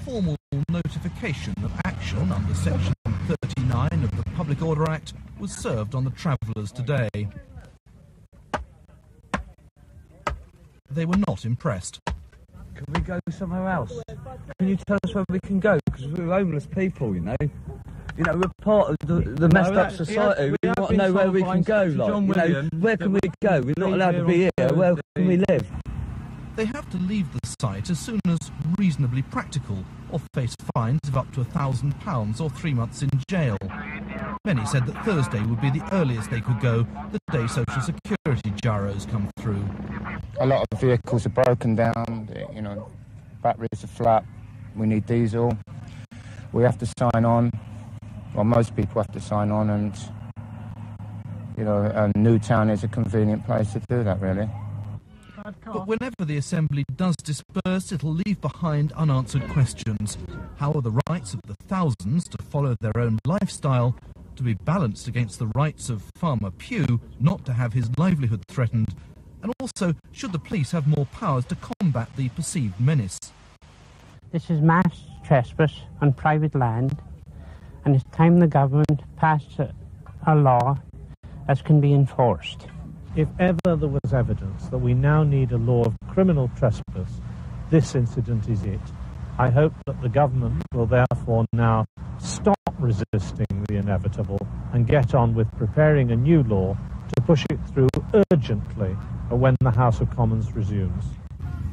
formal notification of action under Section 39 of the Public Order Act was served on the travellers today. They were not impressed. Can we go somewhere else? Can you tell us where we can go? Because we're homeless people, you know. You know, we're part of the messed up society. We want to know where we can go, like, you know, where can we go? We're not allowed to be here. Where can we live? They have to leave the site as soon as reasonably practical, or face fines of up to £1,000 or 3 months in jail. Many said that Thursday would be the earliest they could go, the day social security gyros come through. A lot of vehicles are broken down, you know, batteries are flat, we need diesel, we have to sign on, well, most people have to sign on, and, you know, Newtown is a convenient place to do that, really. But whenever the Assembly does disperse, it'll leave behind unanswered questions. How are the rights of the thousands to follow their own lifestyle to be balanced against the rights of Farmer Pugh not to have his livelihood threatened? And also, should the police have more powers to combat the perceived menace? This is mass trespass on private land, and it's time the government passed a law that can be enforced. If ever there was evidence that we now need a law of criminal trespass, this incident is it. I hope that the government will therefore now stop resisting the inevitable and get on with preparing a new law to push it through urgently when the House of Commons resumes.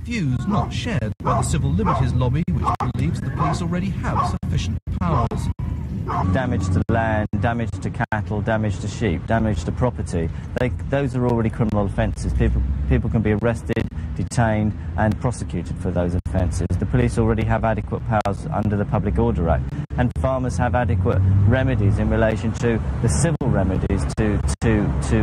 Views not shared by the Civil Liberties Lobby, which believes the police already have sufficient powers. Damage to land, damage to cattle, damage to sheep, damage to property. Those are already criminal offences. People can be arrested, detained and prosecuted for those offences. The police already have adequate powers under the Public Order Act, and farmers have adequate remedies in relation to the civil remedies to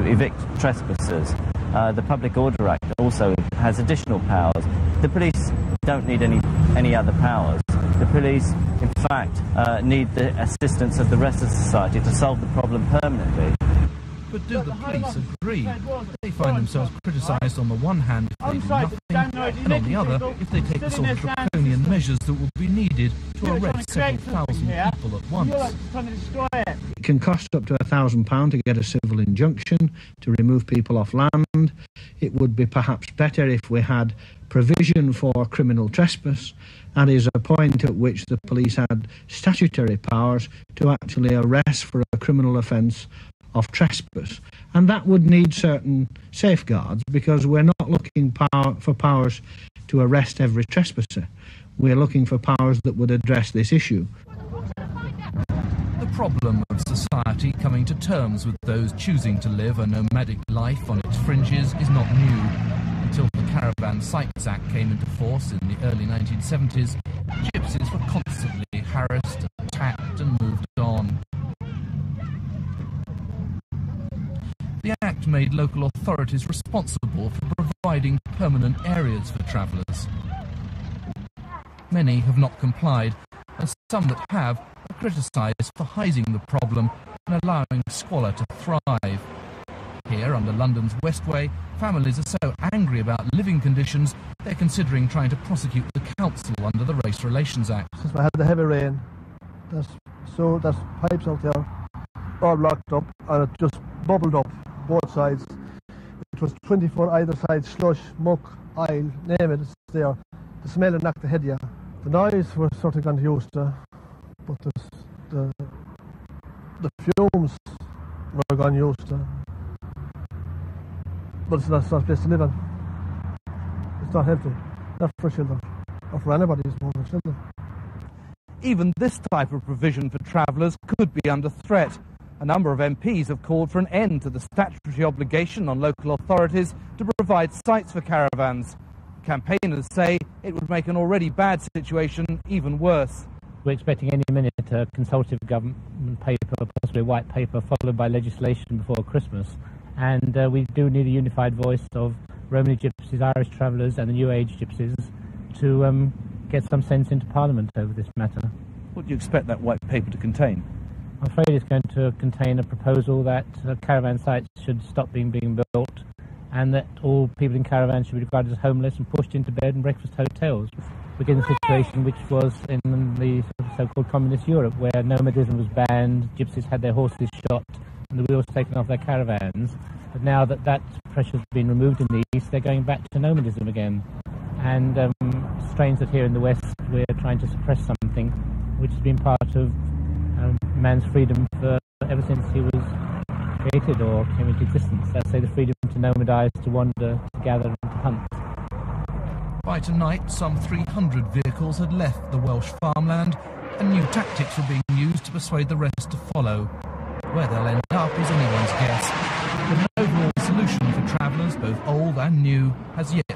evict trespassers. The Public Order Act also has additional powers. The police don't need any other powers. The police, in fact, need the assistance of the rest of society to solve the problem permanently. But do the police agree? They find themselves criticised on the one hand if they do nothing, and on the other if they take the sort of draconian measures that will be needed to arrest several thousand people at once. It can cost up to £1,000 to get a civil injunction to remove people off land. It would be perhaps better if we had provision for criminal trespass. That is a point at which the police had statutory powers to actually arrest for a criminal offence of trespass. And that would need certain safeguards, because we're not looking for powers to arrest every trespasser. We're looking for powers that would address this issue. The problem of society coming to terms with those choosing to live a nomadic life on its fringes is not new. Until the Caravan Sites Act came into force in the early 1970s, gypsies were constantly harassed, attacked and moved on. The Act made local authorities responsible for providing permanent areas for travellers. Many have not complied, and some that have are criticised for hiding the problem and allowing squalor to thrive. Here, under London's Westway, families are so angry about living conditions, they're considering trying to prosecute the council under the Race Relations Act. Since we had the heavy rain, there's pipes out there, all blocked up, and it just bubbled up both sides. It was 24 either side, slush, muck, oil, name it, it's there. The smell had knocked the head, yeah. The noise we're sort of gone used to, but the fumes we're gone used to. But it's not a place to live in. It's not healthy. Not for children. Or for anybody, it's more for children. Even this type of provision for travellers could be under threat. A number of MPs have called for an end to the statutory obligation on local authorities to provide sites for caravans. Campaigners say it would make an already bad situation even worse. We're expecting any minute a consultative government paper, possibly a white paper, followed by legislation before Christmas. And we do need a unified voice of Romany gypsies, Irish travellers and the New Age gypsies to get some sense into Parliament over this matter. What do you expect that white paper to contain? I'm afraid it's going to contain a proposal that caravan sites should stop being built, and that all people in caravans should be regarded as homeless and pushed into bed in breakfast hotels. we're getting a situation which was in the so-called communist Europe, where nomadism was banned, gypsies had their horses shot, and the wheels taken off their caravans. But now that that pressure's been removed in the East, they're going back to nomadism again. And it's strange that here in the West we're trying to suppress something which has been part of man's freedom ever since he was created or came into existence. Let's say the freedom to nomadize, to wander, to gather and to hunt. By tonight, some 300 vehicles had left the Welsh farmland, and new tactics were being used to persuade the rest to follow. Where they'll end up is anyone's guess, but an overall solution for travellers, both old and new, has yet